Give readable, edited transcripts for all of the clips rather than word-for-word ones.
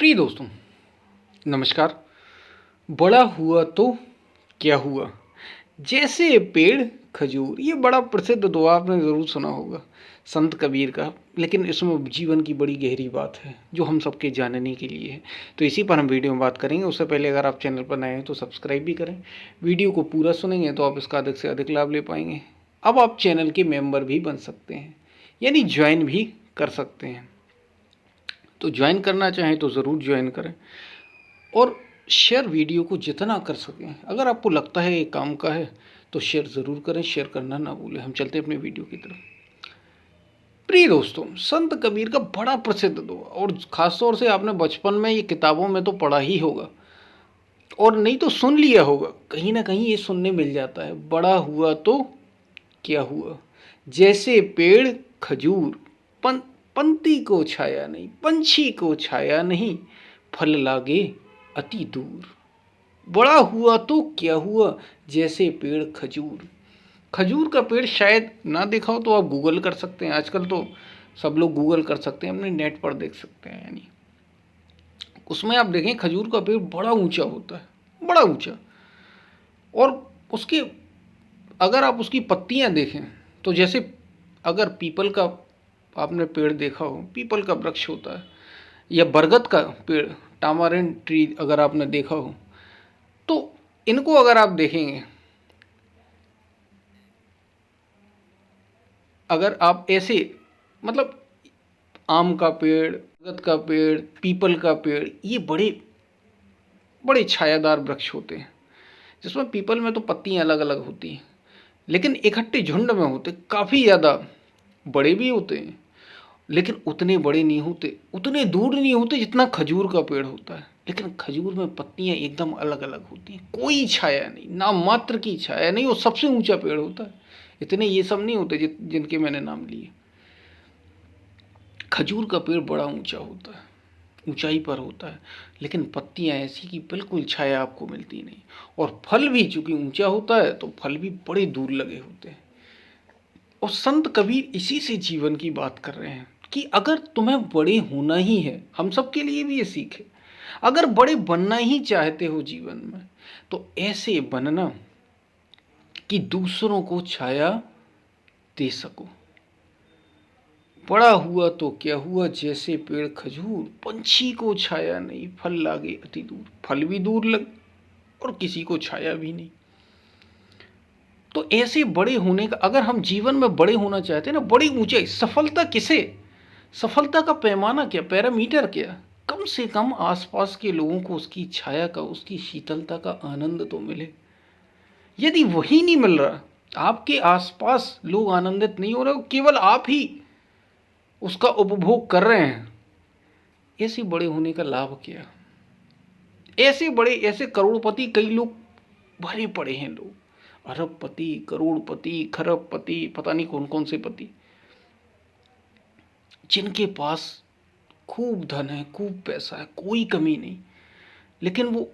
प्रिय दोस्तों, नमस्कार। बड़ा हुआ तो क्या हुआ, जैसे पेड़ खजूर, ये बड़ा प्रसिद्ध दुआ आपने ज़रूर सुना होगा संत कबीर का। लेकिन इसमें जीवन की बड़ी गहरी बात है जो हम सबके जानने के लिए है। तो इसी पर हम वीडियो में बात करेंगे। उससे पहले अगर आप चैनल पर नए हैं तो सब्सक्राइब भी करें। वीडियो को पूरा सुनेंगे तो आप इसका अधिक से अधिक लाभ ले पाएंगे। अब आप चैनल के मेंबर भी बन सकते हैं, यानी ज्वाइन भी कर सकते हैं। तो ज्वाइन करना चाहें तो ज़रूर ज्वाइन करें और शेयर वीडियो को जितना कर सकें। अगर आपको लगता है ये काम का है तो शेयर ज़रूर करें, शेयर करना ना भूलें। हम चलते हैं अपने वीडियो की तरफ। प्रिय दोस्तों, संत कबीर का बड़ा प्रसिद्ध दुआ, और ख़ास तौर से आपने बचपन में ये किताबों में तो पढ़ा ही होगा और नहीं तो सुन लिया होगा। कहीं ना कहीं ये सुनने मिल जाता है, बड़ा हुआ तो क्या हुआ, जैसे पेड़ खजूर, पंक्ति को छाया नहीं, पंछी को छाया नहीं, फल लागे अति दूर। बड़ा हुआ तो क्या हुआ, जैसे पेड़ खजूर। खजूर का पेड़ शायद ना देखा हो तो आप गूगल कर सकते हैं। आजकल तो सब लोग गूगल कर सकते हैं, अपने नेट पर देख सकते हैं। यानी उसमें आप देखें खजूर का पेड़ बड़ा ऊंचा होता है, बड़ा ऊंचा। और उसके अगर आप उसकी पत्तियां देखें तो जैसे अगर पीपल का आपने पेड़ देखा हो, पीपल का वृक्ष होता है, या बरगद का पेड़, टामारिन ट्री अगर आपने देखा हो, तो इनको अगर आप देखेंगे, अगर आप ऐसे मतलब आम का पेड़, बरगद का पेड़, पीपल का पेड़, ये बड़े बड़े छायादार वृक्ष होते हैं। जिसमें पीपल में तो पत्तियां अलग अलग होती हैं, लेकिन इकट्ठे झुंड में होते, काफ़ी ज़्यादा बड़े भी होते हैं, लेकिन उतने बड़े नहीं होते, उतने दूर नहीं होते जितना खजूर का पेड़ होता है। लेकिन खजूर में पत्तियां एकदम अलग अलग होती हैं, कोई छाया नहीं, ना मात्र की छाया नहीं, वो सबसे ऊंचा पेड़ होता है। इतने ये सब नहीं होते जिनके मैंने नाम लिए। खजूर का पेड़ बड़ा ऊंचा होता है, ऊंचाई पर होता है, लेकिन पत्तियां ऐसी कि बिल्कुल छाया आपको मिलती नहीं। और फल भी चूंकि ऊंचा होता है तो फल भी बड़े दूर लगे होते हैं। और संत कबीर इसी से जीवन की बात कर रहे हैं कि अगर तुम्हें बड़े होना ही है, हम सब के लिए भी ये सीख है, अगर बड़े बनना ही चाहते हो जीवन में तो ऐसे बनना कि दूसरों को छाया दे सको। बड़ा हुआ तो क्या हुआ, जैसे पेड़ खजूर, पंछी को छाया नहीं, फल लागे अति दूर। फल भी दूर लग और किसी को छाया भी नहीं। तो ऐसे बड़े होने का, अगर हम जीवन में बड़े होना चाहते हैं ना, बड़ी ऊंचाई, सफलता किसे, सफलता का पैमाना क्या, पैरामीटर क्या, कम से कम आसपास के लोगों को उसकी छाया का, उसकी शीतलता का आनंद तो मिले। यदि वही नहीं मिल रहा, आपके आसपास लोग आनंदित नहीं हो रहे, केवल आप ही उसका उपभोग कर रहे हैं, ऐसे बड़े होने का लाभ क्या। ऐसे बड़े, ऐसे करोड़पति कई लोग भरे पड़े हैं, लोग अरबपति, करोड़पति, खरबपति, पता नहीं कौन कौन से पति, जिनके पास खूब धन है, खूब पैसा है, कोई कमी नहीं, लेकिन वो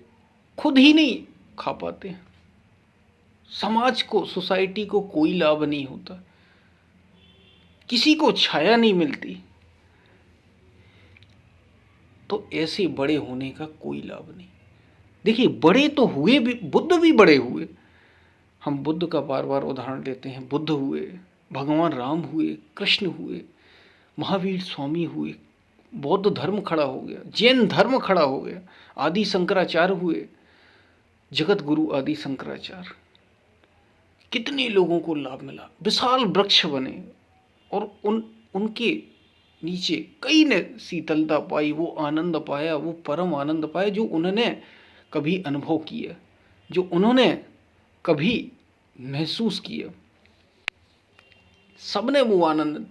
खुद ही नहीं खा पाते, समाज को, सोसाइटी को कोई लाभ नहीं होता, किसी को छाया नहीं मिलती। तो ऐसे बड़े होने का कोई लाभ नहीं। देखिए, बड़े तो हुए भी, बुद्ध भी बड़े हुए। हम बुद्ध का बार बार उदाहरण लेते हैं। बुद्ध हुए, भगवान राम हुए, कृष्ण हुए, महावीर स्वामी हुए, बौद्ध धर्म खड़ा हो गया, जैन धर्म खड़ा हो गया, आदि शंकराचार्य हुए, जगत गुरु आदि शंकराचार्य। कितने लोगों को लाभ मिला, विशाल वृक्ष बने, और उनके नीचे कई ने शीतलता पाई, वो आनंद पाया, वो परम आनंद पाया जो उन्होंने कभी अनुभव किया, जो उन्होंने कभी महसूस किया। सबने वो आनंद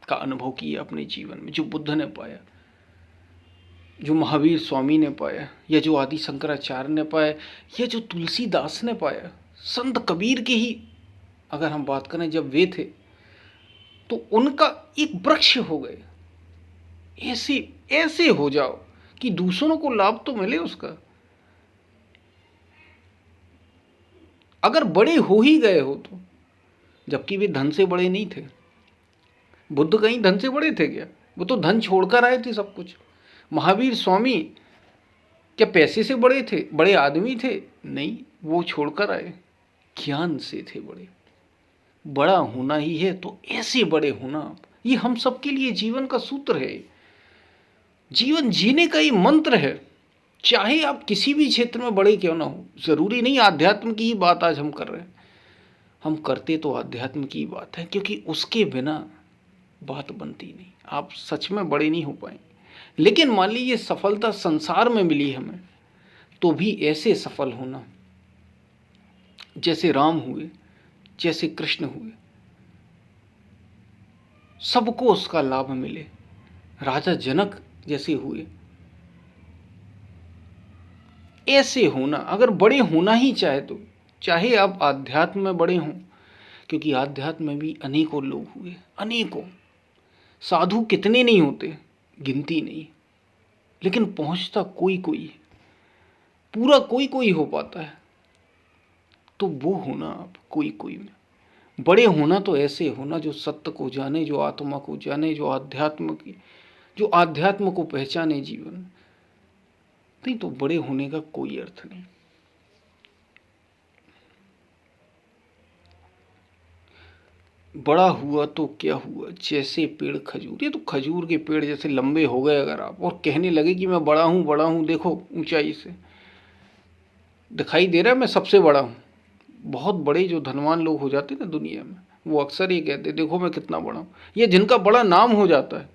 का अनुभव किया अपने जीवन में, जो बुद्ध ने पाया, जो महावीर स्वामी ने पाया, या जो आदि शंकराचार्य ने पाया, या जो तुलसीदास ने पाया। संत कबीर की ही अगर हम बात करें, जब वे थे तो उनका एक वृक्ष हो गए। ऐसे ऐसे हो जाओ कि दूसरों को लाभ तो मिले उसका। अगर बड़े हो ही गए हो तो, जबकि वे धन से बड़े नहीं थे। बुद्ध कहीं धन से बड़े थे क्या? वो तो धन छोड़कर आए थे सब कुछ। महावीर स्वामी क्या पैसे से बड़े थे, बड़े आदमी थे? नहीं, वो छोड़कर आए, ज्ञान से थे बड़े। बड़ा होना ही है तो ऐसे बड़े होना आप। ये हम सबके लिए जीवन का सूत्र है, जीवन जीने का ये मंत्र है। चाहे आप किसी भी क्षेत्र में बड़े क्यों ना हो, जरूरी नहीं आध्यात्म की ही बात आज हम कर रहे हैं, हम करते तो आध्यात्म की बात है, क्योंकि उसके बिना बात बनती नहीं। आप सच में बड़े नहीं हो पाएंगे। लेकिन मान लीजिए सफलता संसार में मिली हमें, तो भी ऐसे सफल होना जैसे राम हुए, जैसे कृष्ण हुए, सबको उसका लाभ मिले, राजा जनक जैसे हुए, ऐसे होना। अगर बड़े होना ही चाहे तो चाहे आप आध्यात्म में बड़े हों, क्योंकि आध्यात्म में भी अनेकों लोग हुए, अनेकों साधु कितने नहीं होते, गिनती नहीं, लेकिन पहुंचता कोई कोई है, पूरा कोई कोई हो पाता है। तो वो होना आप कोई कोई में। बड़े होना तो ऐसे होना जो सत्य को जाने, जो आत्मा को जाने, जो आध्यात्म को पहचाने जीवन में। नहीं तो बड़े होने का कोई अर्थ नहीं। बड़ा हुआ तो क्या हुआ, जैसे पेड़ खजूर। ये तो खजूर के पेड़ जैसे लंबे हो गए अगर आप, और कहने लगे कि मैं बड़ा हूं बड़ा हूं, देखो ऊंचाई से दिखाई दे रहा है मैं सबसे बड़ा हूं। बहुत बड़े जो धनवान लोग हो जाते हैं ना दुनिया में, वो अक्सर ये कहते देखो मैं कितना बड़ा हूं। ये जिनका बड़ा नाम हो जाता है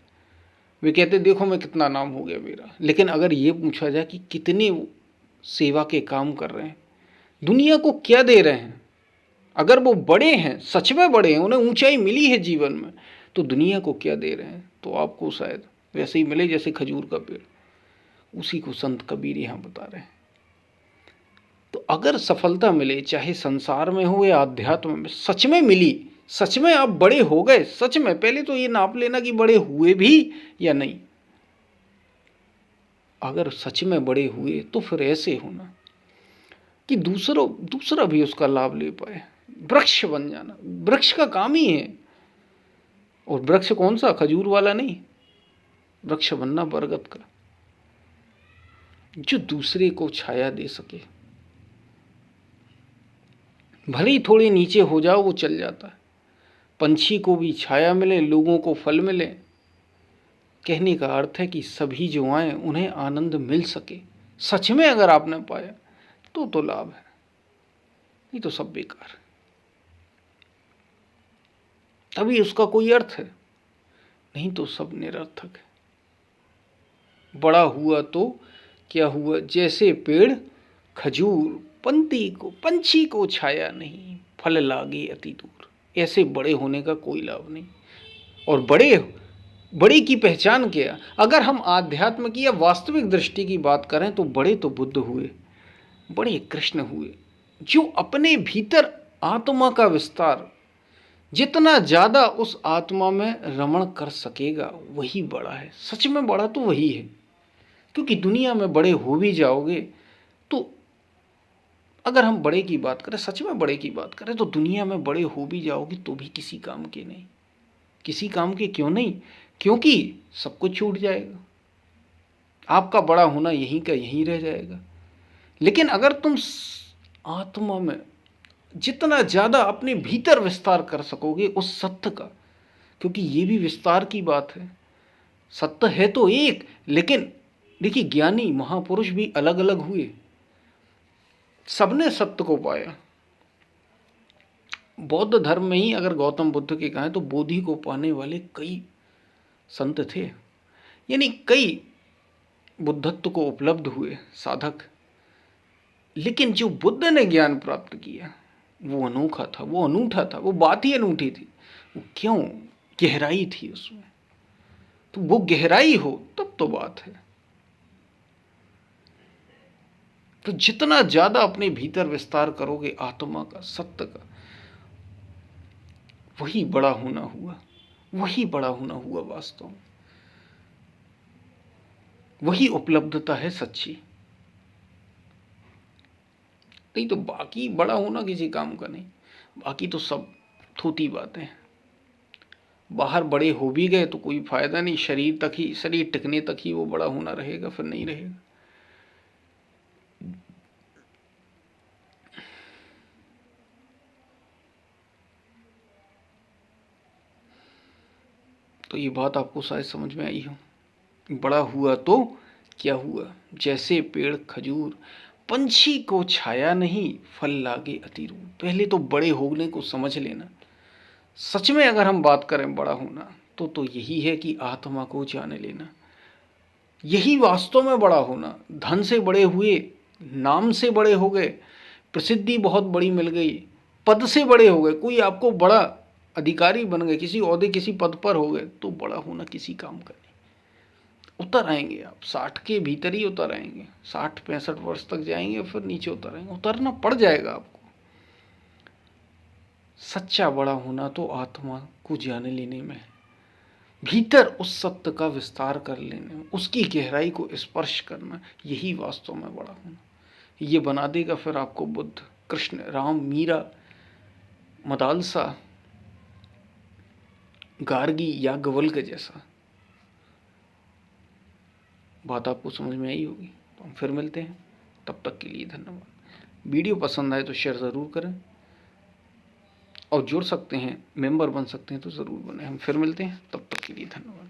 वे कहते देखो मैं कितना नाम हो गया मेरा। लेकिन अगर ये पूछा जाए कि कितने सेवा के काम कर रहे हैं, दुनिया को क्या दे रहे हैं, अगर वो बड़े हैं, सच में बड़े हैं, उन्हें ऊंचाई मिली है जीवन में, तो दुनिया को क्या दे रहे हैं, तो आपको शायद वैसे ही मिले जैसे खजूर का पेड़। उसी को संत कबीर यहाँ बता रहे हैं। तो अगर सफलता मिले, चाहे संसार में हो या आध्यात्म में, सच में मिली, सच में आप बड़े हो गए, सच में, पहले तो ये नाप लेना कि बड़े हुए भी या नहीं। अगर सच में बड़े हुए तो फिर ऐसे होना कि दूसरा भी उसका लाभ ले पाए, वृक्ष बन जाना। वृक्ष का काम ही है, और वृक्ष कौन सा, खजूर वाला नहीं, वृक्ष बनना बरगद का, जो दूसरे को छाया दे सके। भले ही थोड़े नीचे हो जाओ वो चल जाता है, पंछी को भी छाया मिले, लोगों को फल मिले। कहने का अर्थ है कि सभी जो आए उन्हें आनंद मिल सके। सच में अगर आपने पाया तो लाभ है, नहीं तो सब बेकार है, तभी उसका कोई अर्थ है, नहीं तो सब निरर्थक है। बड़ा हुआ तो क्या हुआ, जैसे पेड़ खजूर, पंछी को छाया नहीं, फल लागे अति दूर। ऐसे बड़े होने का कोई लाभ नहीं। और बड़े की पहचान क्या, अगर हम आध्यात्म की या वास्तविक दृष्टि की बात करें तो बड़े तो बुद्ध हुए, बड़े कृष्ण हुए। जो अपने भीतर आत्मा का विस्तार जितना ज्यादा उस आत्मा में रमण कर सकेगा वही बड़ा है। सच में बड़ा तो वही है, क्योंकि दुनिया में बड़े हो भी जाओगे तो, अगर हम बड़े की बात करें, सच में बड़े की बात करें, तो दुनिया में बड़े हो भी जाओगे तो भी किसी काम के नहीं। किसी काम के क्यों नहीं, क्योंकि सब कुछ छूट जाएगा, आपका बड़ा होना यहीं का यहीं रह जाएगा। लेकिन अगर तुम आत्मा में जितना ज्यादा अपने भीतर विस्तार कर सकोगे उस सत्य का, क्योंकि ये भी विस्तार की बात है। सत्य है तो एक, लेकिन देखिए ज्ञानी महापुरुष भी अलग अलग हुए, सबने सत्य को पाया। बौद्ध धर्म में ही अगर गौतम बुद्ध के कहें तो बोधि को पाने वाले कई संत थे, यानी कई बुद्धत्व को उपलब्ध हुए साधक। लेकिन जो बुद्ध ने ज्ञान प्राप्त किया वो अनोखा था, वो अनूठा था, वो बात ही अनूठी थी। वो क्यों, गहराई थी उसमें। तो वो गहराई हो तब तो बात है। तो जितना ज्यादा अपने भीतर विस्तार करोगे आत्मा का, सत्य का, वही बड़ा होना हुआ, वही बड़ा होना हुआ वास्तव में। वही उपलब्धता है सच्ची। नहीं तो बाकी बड़ा होना किसी काम का नहीं, बाकी तो सब थोती बातें हैं। बाहर बड़े हो भी गए तो कोई फायदा नहीं, शरीर तक ही, शरीर टिकने तक ही वो बड़ा होना रहेगा, फिर नहीं रहेगा। तो ये बात आपको शायद समझ में आई हो। बड़ा हुआ तो क्या हुआ, जैसे पेड़ खजूर, पंछी को छाया नहीं, फल लागे अति रूर। पहले तो बड़े होने को समझ लेना। सच में अगर हम बात करें बड़ा होना, तो यही है कि आत्मा को जान लेना। यही वास्तव में बड़ा होना। धन से बड़े हुए, नाम से बड़े हो गए, प्रसिद्धि बहुत बड़ी मिल गई, पद से बड़े हो गए, कोई आपको बड़ा अधिकारी बन गए, किसी ओहदे किसी पद पर हो गए, तो बड़ा होना किसी काम का नहीं। उतर आएंगे आप, 60 के भीतर ही उतर आएंगे, 60-65 वर्ष तक जाएंगे, फिर नीचे उतर आएंगे, उतरना पड़ जाएगा आपको। सच्चा बड़ा होना तो आत्मा को जान लेने में, भीतर उस सत्य का विस्तार कर लेने में, उसकी गहराई को स्पर्श करना, यही वास्तव में बड़ा होना। ये बना देगा फिर आपको बुद्ध, कृष्ण, राम, मीरा, मदालसा, गार्गी या गवल्क जैसा। बात आपको समझ में आई होगी। तो हम फिर मिलते हैं, तब तक के लिए धन्यवाद। वीडियो पसंद आए तो शेयर ज़रूर करें, और जुड़ सकते हैं, मेंबर बन सकते हैं तो ज़रूर बने। हम फिर मिलते हैं, तब तक के लिए धन्यवाद।